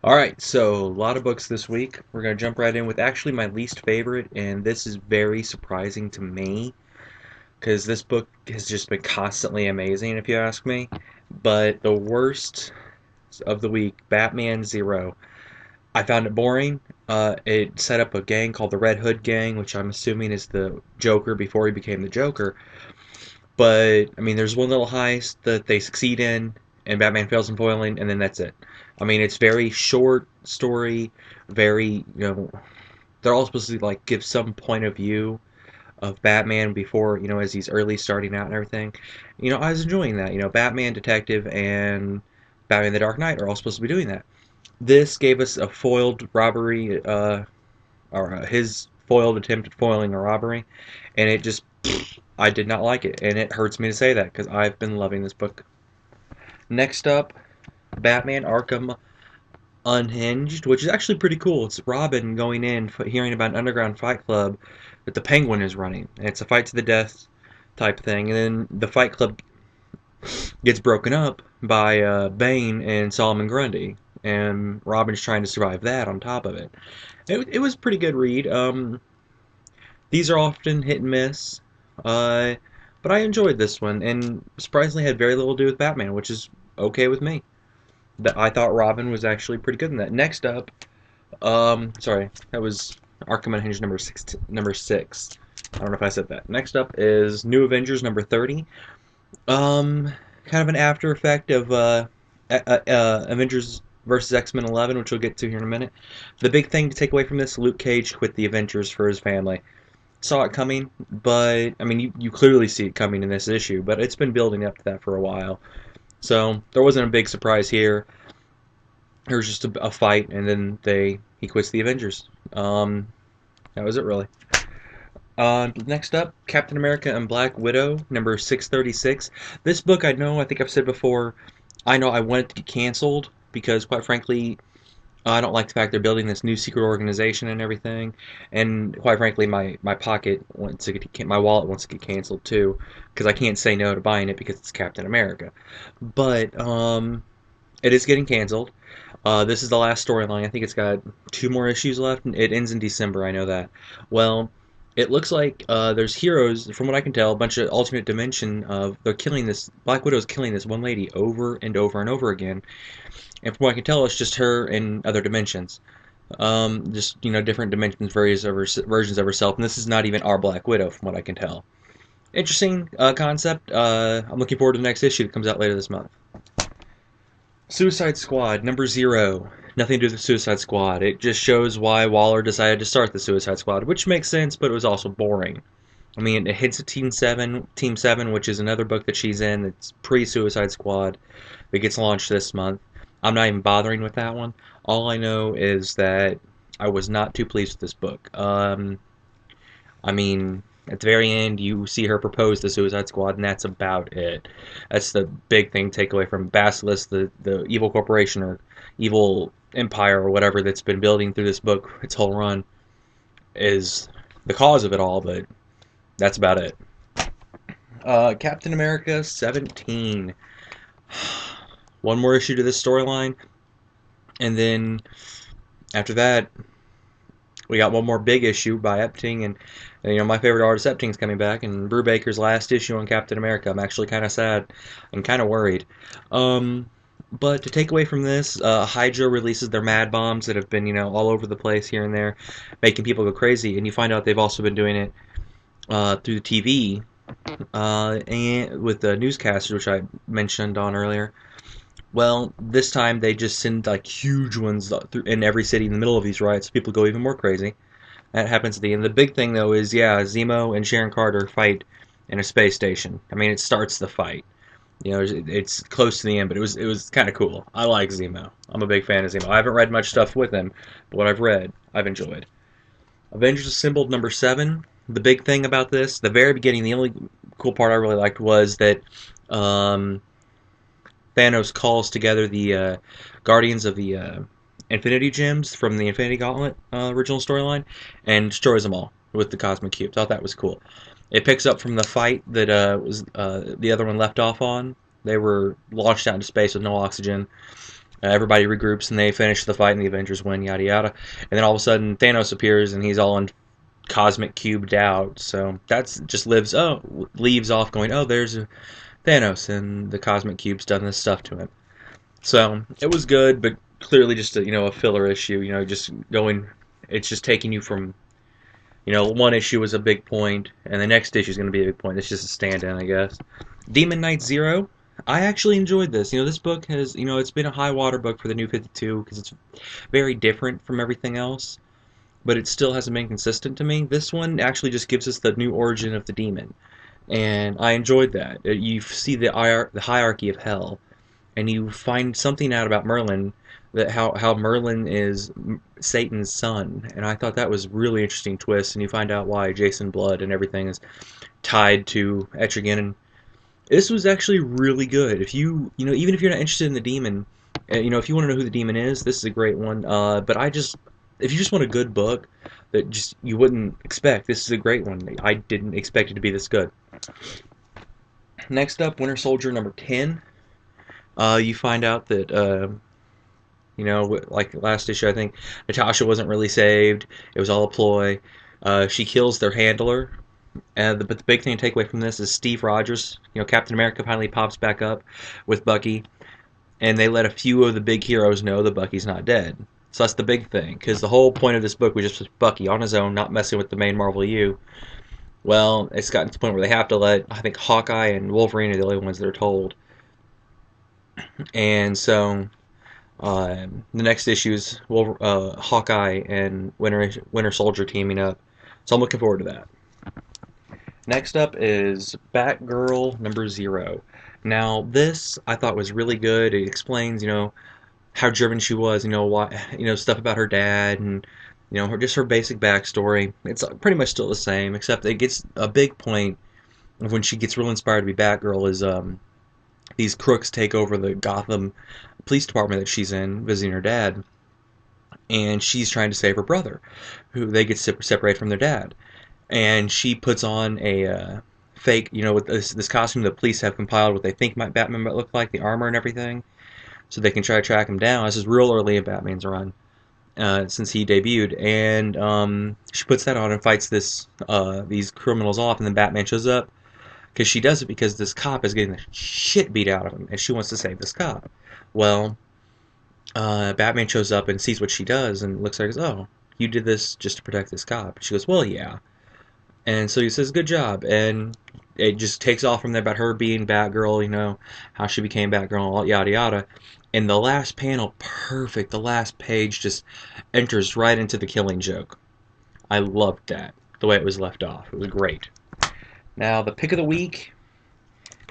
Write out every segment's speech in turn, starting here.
Alright, so a lot of books this week. We're going to jump right in with actually my least favorite, and this is very surprising to me because this book has just been constantly amazing, if you ask me. But the worst of the week, Batman Zero. I found it boring. It set up a gang called the Red Hood Gang, which I'm assuming is the Joker before he became the Joker. But, I mean, there's one little heist that they succeed in, and Batman fails in foiling, and then that's it. I mean, it's very short story, very, they're all supposed to, like, give some point of view of Batman before, as he's early starting out and everything. I was enjoying that. Batman, Detective, and Batman the Dark Knight are all supposed to be doing that. This gave us a foiled robbery, or his foiled attempt at foiling a robbery, and it just I did not like it, and it hurts me to say that because I've been loving this book. Next up, Batman Arkham Unhinged, which is actually pretty cool. It's Robin going in, hearing about an underground fight club that the Penguin is running. And it's a fight to the death type thing, and then the fight club gets broken up by Bane and Solomon Grundy, and Robin's trying to survive that on top of it. It was a pretty good read. These are often hit and miss. Uh, but I enjoyed this one, and surprisingly had very little to do with Batman, which is okay with me. I thought Robin was actually pretty good in that. Next up, sorry, that was Arkham Unhinged number six. I don't know if I said that. Next up is New Avengers number 30. Kind of an after effect of Avengers versus X-Men 11, which we'll get to here in a minute. The big thing to take away from this: Luke Cage quit the Avengers for his family. Saw it coming, but I mean, you clearly see it coming in this issue, but it's been building up to that for a while. So there wasn't a big surprise here. There was just a fight, and then he quits the Avengers. That was it, really. Next up, Captain America and Black Widow, number 636. This book, I think I've said before, I know I want it to get canceled because, quite frankly, I don't like the fact they're building this new secret organization and everything. And quite frankly, my my wallet wants to get canceled too, because I can't say no to buying it because it's Captain America. But it is getting canceled. This is the last storyline. I think it's got two more issues left. It ends in December. I know that. Well, it looks like there's heroes, from what I can tell, a bunch of alternate dimension of they're killing this Black Widow's killing this one lady over and over and over again. And from what I can tell, it's just her in other dimensions. Just different dimensions, versions of herself. And this is not even our Black Widow, from what I can tell. Interesting concept. I'm looking forward to the next issue that comes out later this month. Suicide Squad number 0. Nothing to do with the Suicide Squad. It just shows why Waller decided to start the Suicide Squad, which makes sense, but it was also boring. I mean, it hints at Team 7, which is another book that she's in that's pre-Suicide Squad that gets launched this month. I'm not even bothering with that one. All I know is that I was not too pleased with this book. I mean, at the very end, you see her propose the Suicide Squad, and that's about it. That's the big thing takeaway from Basilisk, the evil corporation or evil empire or whatever that's been building through this book, its whole run, is the cause of it all, but that's about it. Captain America 17. One more issue to this storyline, and then after that, we got one more big issue by Epting, and my favorite artist Epting's coming back, and Brubaker's last issue on Captain America. I'm actually kind of sad and kind of worried. But to take away from this, Hydra releases their mad bombs that have been, all over the place here and there, making people go crazy, and you find out they've also been doing it through the TV, and with the newscasters, which I mentioned on earlier. Well, this time they just send like huge ones in every city in the middle of these riots. People go even more crazy. That happens at the end. The big thing though is Zemo and Sharon Carter fight in a space station. I mean, it starts the fight. It's close to the end, but it was kind of cool. I like Zemo. I'm a big fan of Zemo. I haven't read much stuff with him, but what I've read, I've enjoyed. Avengers Assemble number 7. The big thing about this, the very beginning, the only cool part I really liked was that Thanos calls together the Guardians of the Infinity Gems from the Infinity Gauntlet original storyline and destroys them all with the Cosmic Cube. Thought that was cool. It picks up from the fight that was the other one left off on. They were launched out into space with no oxygen, Everybody regroups and they finish the fight, and the Avengers win. Yada yada. And then all of a sudden, Thanos appears, and he's all in cosmic cubed out. So that's just leaves off going, oh, there's Thanos, and the cosmic cube's done this stuff to him. So it was good, but clearly just a filler issue. Just going, it's just taking you from one issue was a big point, and the next issue is going to be a big point. It's just a stand-in, I guess. Demon Knight Zero. I actually enjoyed this. This book has, it's been a high water book for the New 52 because it's very different from everything else, but it still hasn't been consistent to me. This one actually just gives us the new origin of the demon, and I enjoyed that. You see the hierarchy of hell, and you find something out about Merlin, that how Merlin is Satan's son, and I thought that was a really interesting twist. And you find out why Jason Blood and everything is tied to Etrigan. And this was actually really good. If even if you're not interested in the demon, if you want to know who the demon is, this is a great one. But if you just want a good book that just you wouldn't expect, this is a great one. I didn't expect it to be this good. Next up, Winter Soldier number 10. You find out that like last issue, I think Natasha wasn't really saved. It was all a ploy. She kills their handler. But the big thing to take away from this is Steve Rogers. Captain America finally pops back up with Bucky, and they let a few of the big heroes know that Bucky's not dead. So that's the big thing, because the whole point of this book was just Bucky on his own, not messing with the main Marvel U. Well, it's gotten to the point where they have to let, I think, Hawkeye and Wolverine are the only ones that are told. And so the next issue is Hawkeye and Winter Soldier teaming up. So I'm looking forward to that. Next up is Batgirl number 0. Now this I thought was really good. It explains, how driven she was, why, stuff about her dad, and just her basic backstory. It's pretty much still the same, except it gets a big point of when she gets real inspired to be Batgirl is these crooks take over the Gotham police department that she's in, visiting her dad, and she's trying to save her brother, who they get separated from their dad. And she puts on a fake, with this costume the police have compiled, what they think Batman might look like, the armor and everything, so they can try to track him down. This is real early in Batman's run, since he debuted, and she puts that on and fights these criminals off, and then Batman shows up, because she does it because this cop is getting the shit beat out of him, and she wants to save this cop. Well, Batman shows up and sees what she does, and looks like, oh, you did this just to protect this cop. She goes, well, yeah. And so he says, good job. And it just takes off from there about her being Batgirl, how she became Batgirl, yada yada. And the last panel, perfect. The last page just enters right into the Killing Joke. I loved that, the way it was left off. It was great. Now, the pick of the week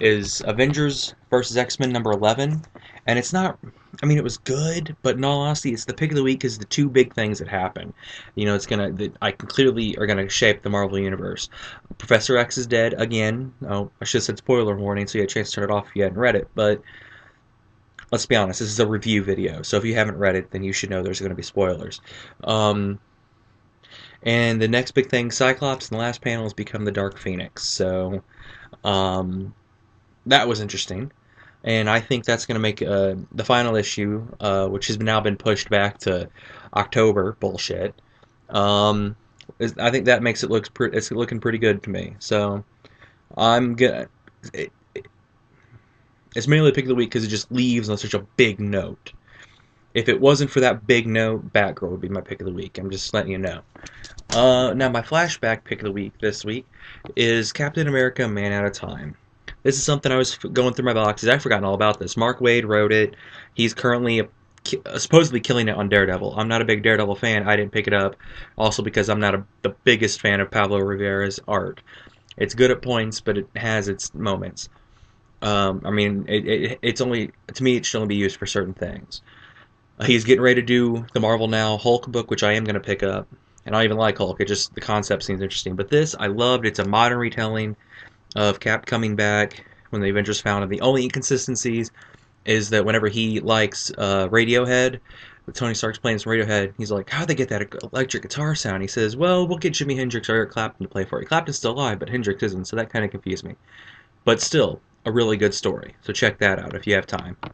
is Avengers vs. X-Men number 11. And it's not, it was good, but in all honesty, it's the pick of the week because the two big things that happen. I can clearly are gonna shape the Marvel Universe. Professor X is dead again. Oh, I should have said spoiler warning, so you had a chance to turn it off if you hadn't read it, but let's be honest, this is a review video, so if you haven't read it, then you should know there's going to be spoilers. And the next big thing, Cyclops in the last panel has become the Dark Phoenix, so that was interesting. And I think that's going to make the final issue, which has now been pushed back to October, bullshit. I think that makes it's looking pretty good to me. So I'm gonna. It's mainly the pick of the week because it just leaves on such a big note. If it wasn't for that big note, Batgirl would be my pick of the week. I'm just letting you know. Now my flashback pick of the week this week is Captain America: Man at a Time. This is something I was going through my boxes. I've forgotten all about this. Mark Waid wrote it. He's currently supposedly killing it on Daredevil. I'm not a big Daredevil fan. I didn't pick it up. Also because I'm not the biggest fan of Pablo Rivera's art. It's good at points, but it has its moments. It's only, to me, it should only be used for certain things. He's getting ready to do the Marvel Now Hulk book, which I am going to pick up. And I don't even like Hulk. The concept seems interesting. But this, I loved. It's a modern retelling of Cap coming back when the Avengers founded. The only inconsistencies is that whenever he likes Radiohead, with Tony Stark's playing some Radiohead, he's like, how'd they get that electric guitar sound? He says, well, we'll get Jimi Hendrix or Eric Clapton to play for it. Clapton's still alive, but Hendrix isn't, so that kind of confused me. But still, a really good story. So check that out if you have time.